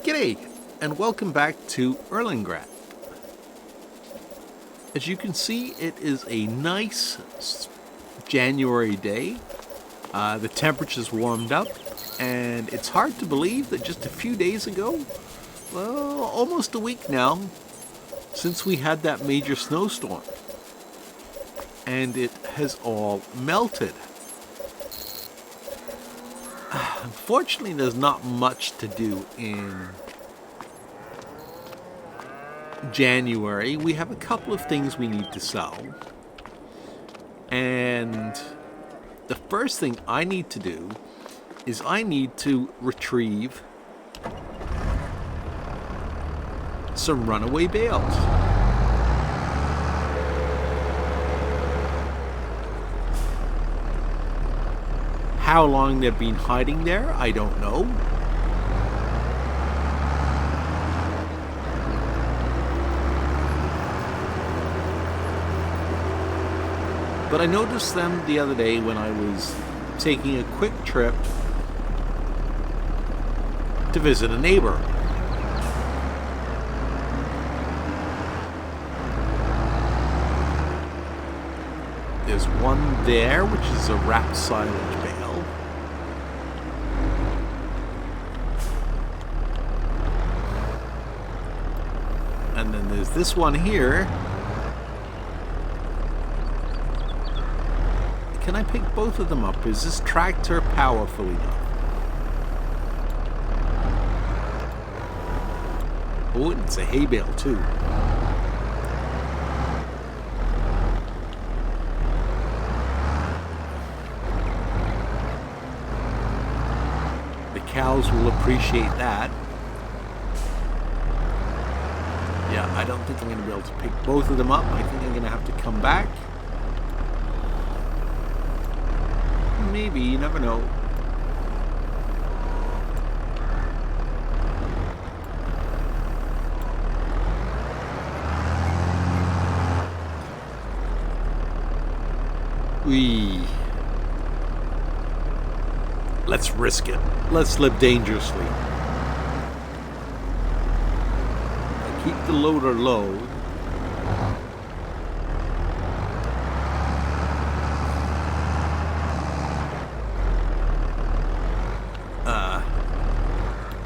G'day, and welcome back to Erlengrat. As you can see, it is a nice January day. The temperature's warmed up, and it's hard to believe that just a few days ago, well, almost a week now, since we had that major snowstorm. And it has all melted. Unfortunately, there's not much to do in January. We have a couple of things we need to sell. And the first thing I need to do is I need to retrieve some runaway bales. How long they've been hiding there, I don't know. But I noticed them the other day when I was taking a quick trip to visit a neighbor. There's one there, which is a wrapped silage bale. And then there's this one here. Can I pick both of them up? Is this tractor powerful enough? Oh, and it's a hay bale too. The cows will appreciate that. Yeah, I don't think I'm going to be able to pick both of them up. I think I'm going to have to come back. Maybe, you never know. Let's risk it. Let's live dangerously. Keep the loader low.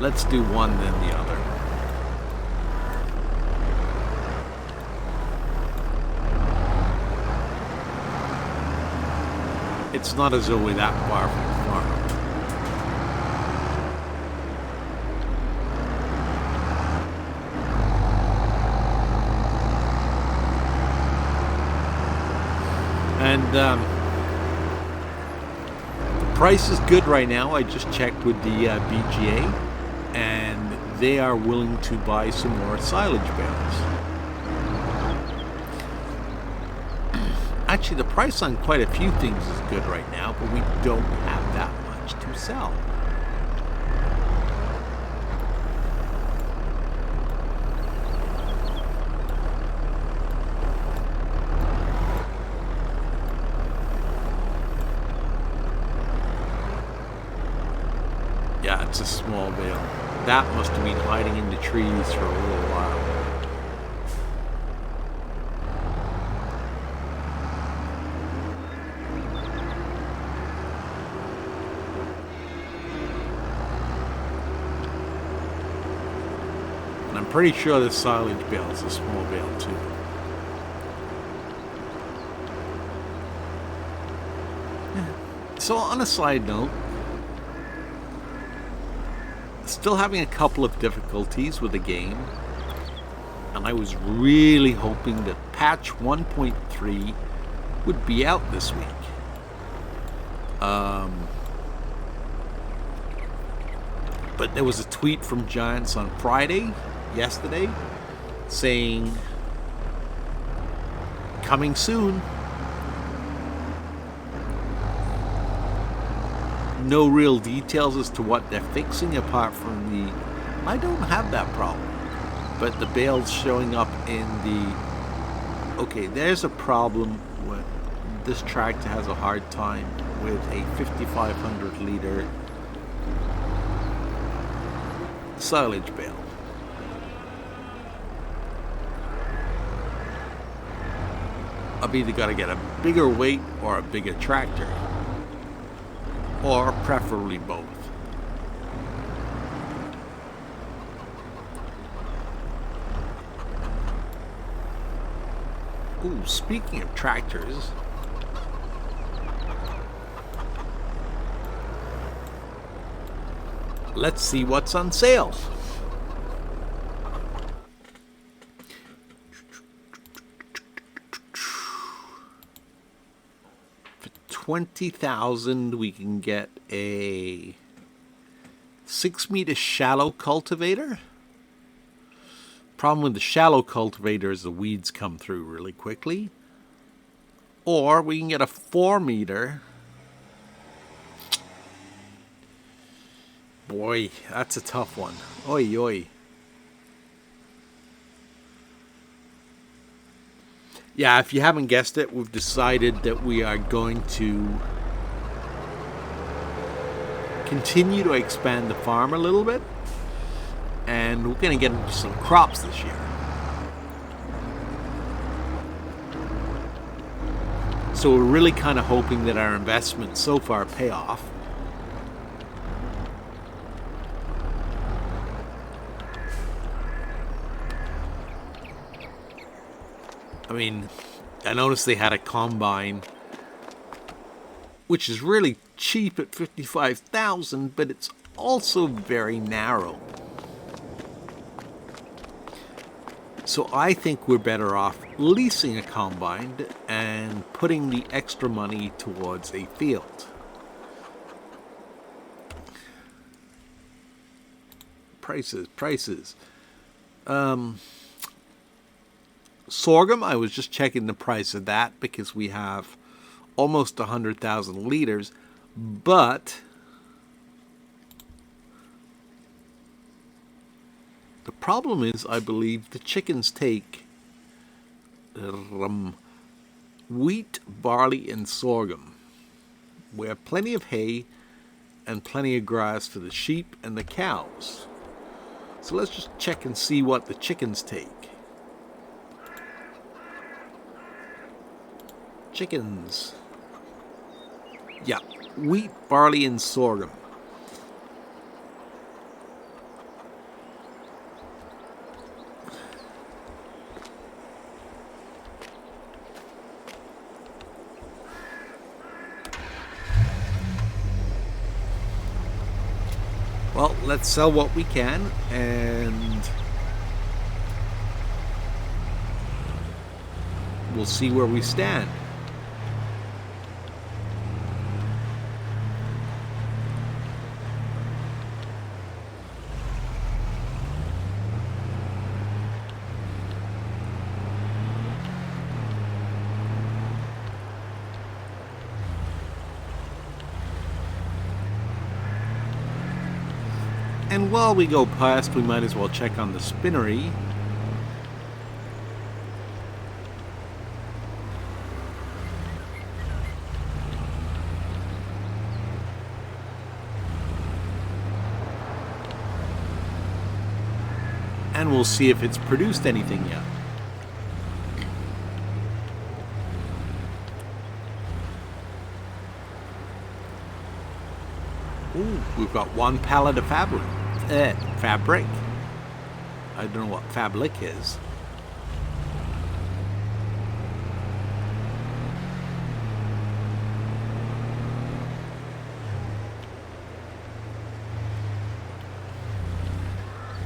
Let's do one, then the other. It's not as though we're that far from the farm. And the price is good right now. I just checked with the BGA. And they are willing to buy some more silage bales. Actually, the price on quite a few things is good right now, but we don't have that much to sell. Yeah, it's a small bale. That must have been hiding in the trees for a little while. And I'm pretty sure this silage bale is a small bale too. So on a side note, still having a couple of difficulties with the game, and I was really hoping that patch 1.3 would be out this week. But there was a tweet from Giants on yesterday, saying, coming soon. No real details as to what they're fixing apart from the... I don't have that problem. But the bales showing up in the... Okay, there's a problem with... This tractor has a hard time with a 5,500 liter silage bale. I've either got to get a bigger weight or a bigger tractor, or preferably both. Ooh, speaking of tractors, let's see what's on sale. For 20,000, we can get a 6-meter shallow cultivator. Problem with the shallow cultivator is the weeds come through really quickly. Or we can get a 4-meter. Boy, that's a tough one. Oi, oi. Yeah, if you haven't guessed it, we've decided that we are going to continue to expand the farm a little bit. And we're going to get into some crops this year. So we're really kind of hoping that our investments so far pay off. I mean, I noticed they had a combine, which is really cheap at $55,000, but it's also very narrow. So I think we're better off leasing a combine and putting the extra money towards a field. Prices. Sorghum, I was just checking the price of that because we have almost 100,000 liters, but the problem is, I believe the chickens take wheat, barley, and sorghum. We have plenty of hay and plenty of grass for the sheep and the cows. So let's just check and see what the chickens take. Chickens. Yeah, wheat, barley, and sorghum. Well, let's sell what we can, and we'll see where we stand. And while we go past, we might as well check on the spinnery. And we'll see if it's produced anything yet. Ooh, we've got one pallet of fabric. I don't know what fabric is.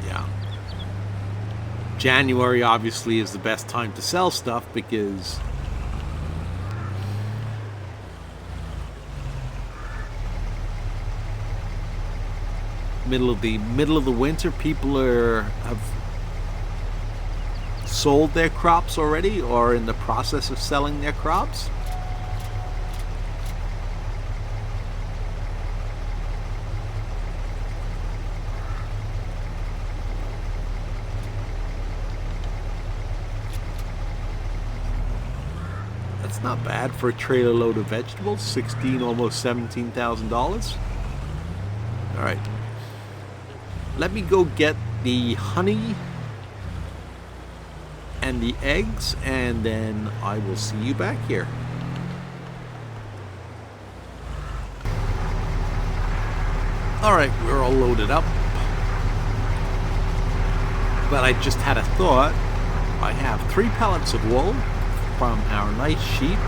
Yeah. January obviously is the best time to sell stuff because middle of the winter, people have sold their crops already or in the process of selling their crops. That's not bad for a trailer load of vegetables. $16,000, almost $17,000. All right. let me go get the honey and the eggs, and then I will see you back here. Alright, we're all loaded up. But I just had a thought. I have 3 pallets of wool from our nice sheep,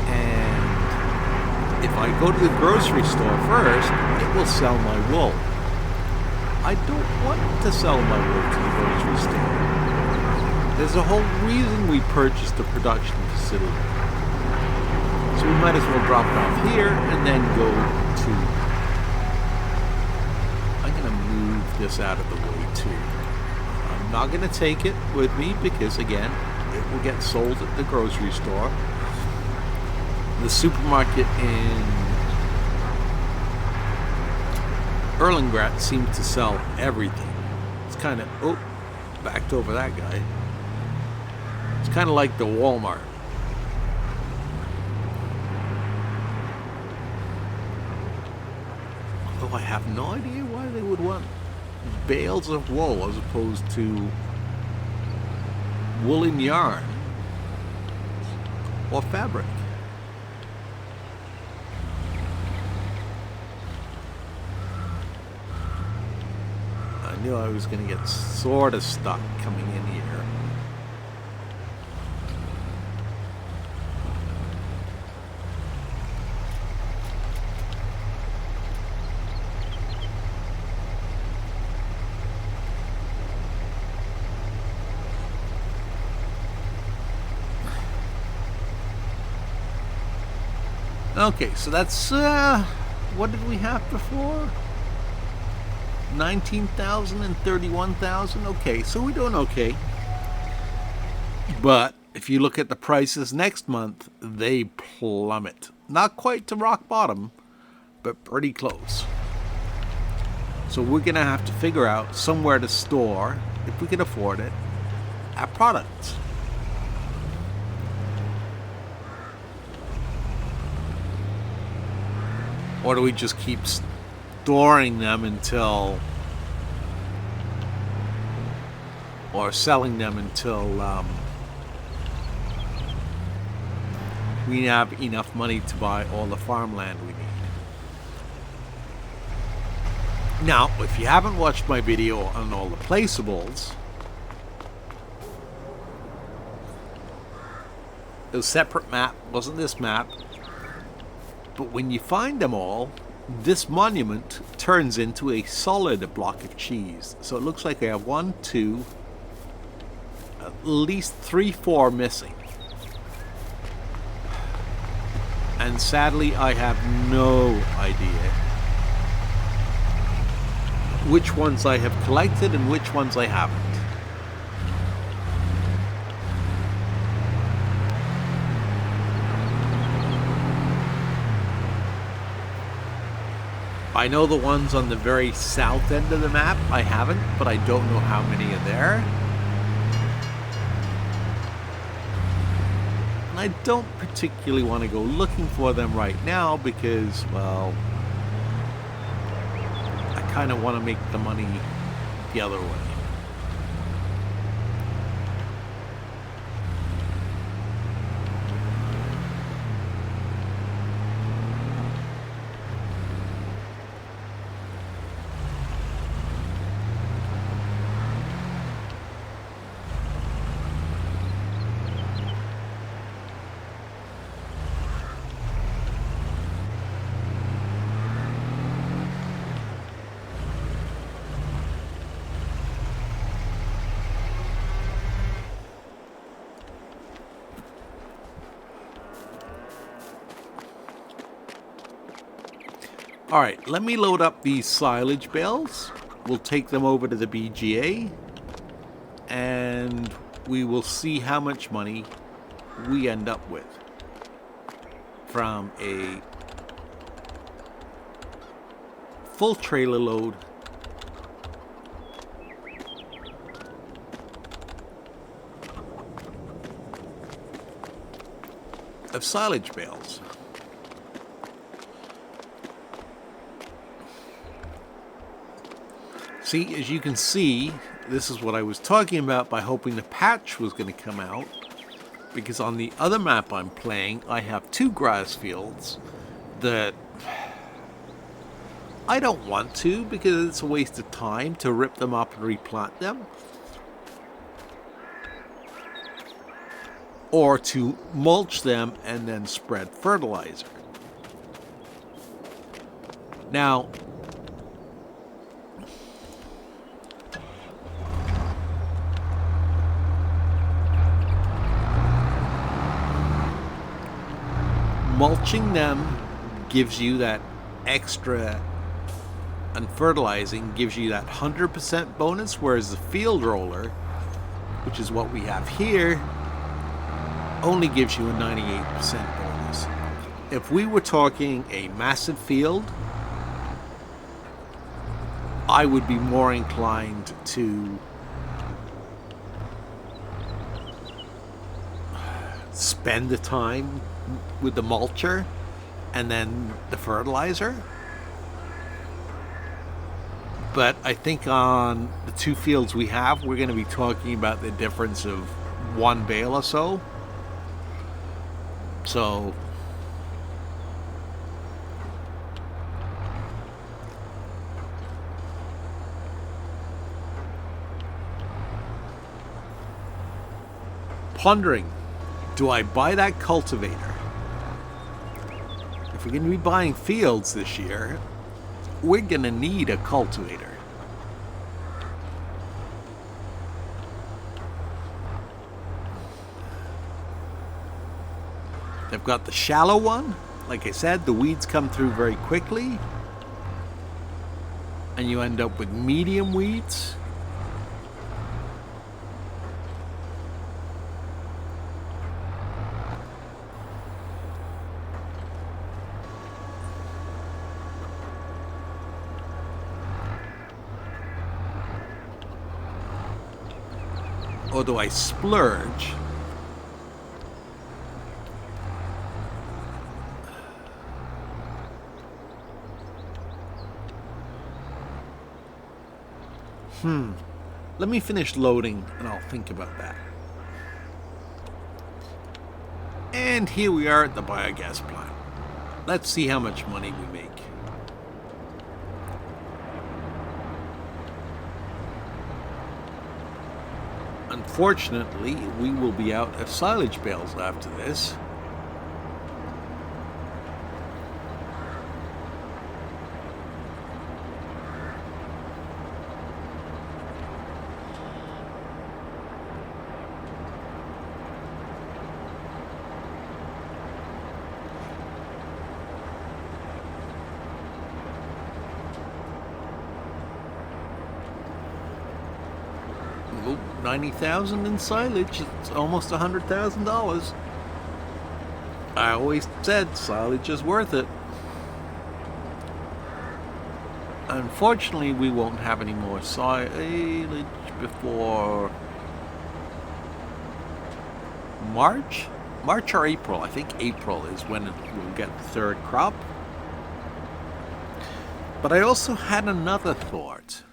and if I go to the grocery store first, it will sell my wool. I don't want to sell my wool to the grocery store. There's a whole reason we purchased the production facility. So we might as well drop it off here and then go to... I'm going to move this out of the way too. I'm not going to take it with me because, again, it will get sold at the grocery store. The supermarket in Erlengrat seems to sell everything. It's kind of... Oh, backed over that guy. It's kind of like the Walmart. Although I have no idea why they would want bales of wool as opposed to woolen yarn or fabric. I knew I was going to get sort of stuck coming in here. Okay, so that's, what did we have before? 19,000 and 31,000. Okay, so we're doing okay. But if you look at the prices next month, they plummet. Not quite to rock bottom, but pretty close. So we're going to have to figure out somewhere to store, if we can afford it, our products. Or do we just keep storing them until, or selling them until we have enough money to buy all the farmland we need? Now, if you haven't watched my video on all the placeables, it was a separate map, wasn't this map? But when you find them all, this monument turns into a solid block of cheese. So it looks like I have 1, 2, at least 3, 4 missing. And sadly, I have no idea which ones I have collected and which ones I haven't. I know the ones on the very south end of the map I haven't, but I don't know how many are there. And I don't particularly want to go looking for them right now because, well, I kind of want to make the money the other way. Alright, let me load up these silage bales. We'll take them over to the BGA and we will see how much money we end up with from a full trailer load of silage bales. See, as you can see, this is what I was talking about by hoping the patch was going to come out. Because on the other map I'm playing, I have 2 grass fields that I don't want to, because it's a waste of time to rip them up and replant them. Or to mulch them and then spread fertilizer. Now, mulching them gives you that extra, and fertilizing gives you that 100% bonus, whereas the field roller, which is what we have here, only gives you a 98% bonus. If we were talking a massive field, I would be more inclined to spend the time with the mulcher and then the fertilizer. But I think on the 2 fields we have, we're going to be talking about the difference of 1 bale or so. So pondering, do I buy that cultivator? If we're going to be buying fields this year, we're going to need a cultivator. They've got the shallow one. Like I said, the weeds come through very quickly. And you end up with medium weeds. Or do I splurge? Let me finish loading and I'll think about that. And here we are at the biogas plant. Let's see how much money we make. Unfortunately, we will be out of silage bales after this. $90,000 in silage. It's almost $100,000. I always said silage is worth it. Unfortunately, we won't have any more silage before March or April. I think April is when we'll get the 3rd crop. But I also had another thought.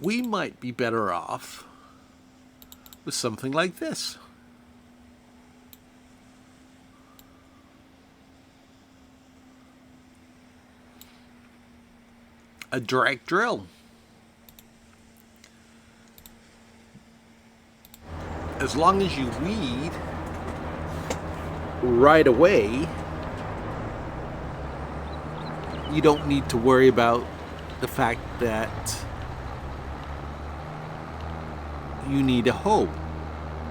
We might be better off with something like this. A direct drill. As long as you weed right away, you don't need to worry about the fact that you need a hoe.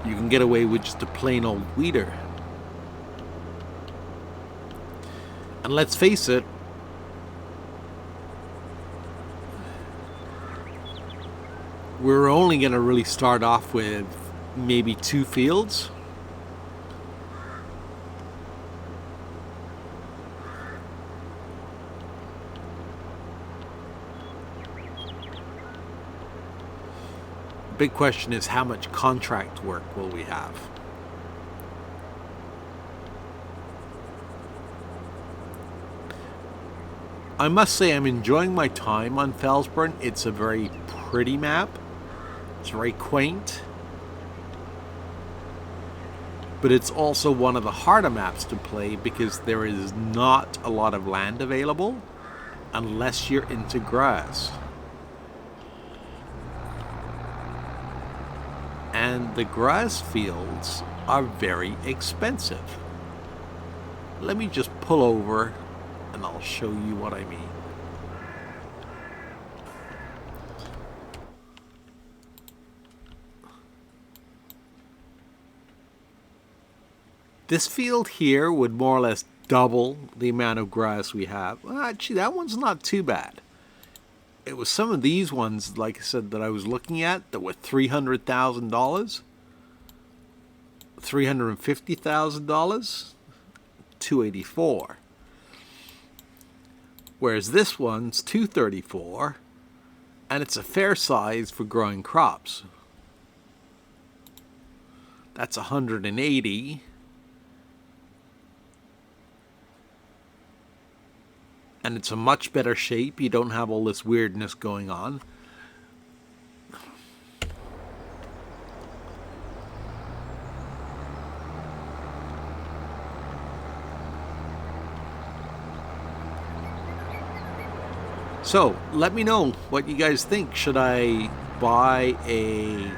You can get away with just a plain old weeder. And let's face it, we're only going to really start off with maybe 2 fields. Big question is, how much contract work will we have? I must say I'm enjoying my time on Felsburn. It's a very pretty map. It's very quaint. But it's also one of the harder maps to play because there is not a lot of land available unless you're into grass. And the grass fields are very expensive. Let me just pull over and I'll show you what I mean. This field here would more or less double the amount of grass we have. Well, actually, that one's not too bad. It was some of these ones, like I said, that I was looking at that were $300,000, $350,000, $284. Whereas this one's $234, and it's a fair size for growing crops. That's $180. And it's a much better shape. You don't have all this weirdness going on. So, let me know what you guys think. Should I buy a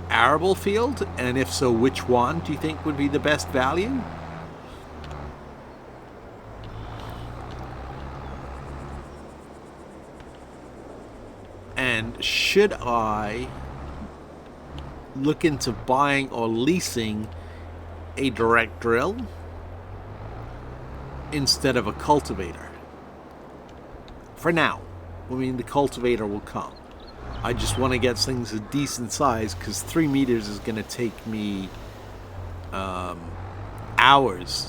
arable field? And if so, which one do you think would be the best value? And should I look into buying or leasing a direct drill instead of a cultivator? For now. I mean, the cultivator will come. I just want to get things a decent size because 3 meters is going to take me hours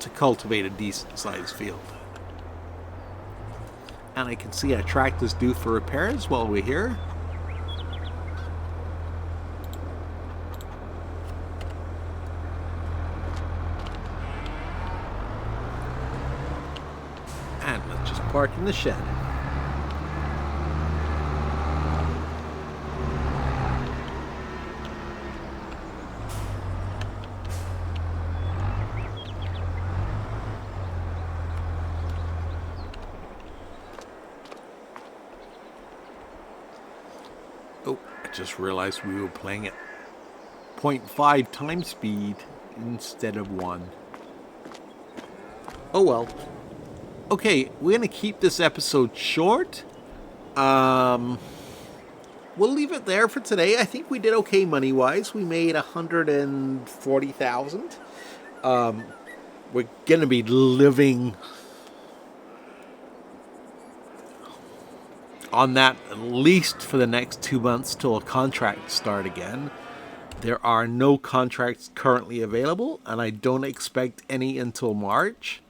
to cultivate a decent sized field. And I can see our tractor's due for repairs while we're here. And let's just park in the shed. Oh, I just realized we were playing at 0.5 time speed instead of 1. Oh well. Okay, we're going to keep this episode short. We'll leave it there for today. I think we did okay money-wise. We made $140,000. We're going to be living on that at least for the next 2 months till a contract start again. There are no contracts currently available, and I don't expect any until March.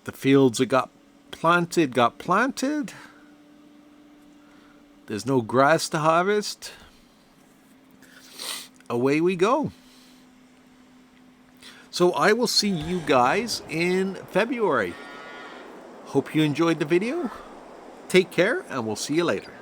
The fields that got planted. There's no grass to harvest. Away we go. So I will see you guys in February. Hope you enjoyed the video. Take care, and we'll see you later.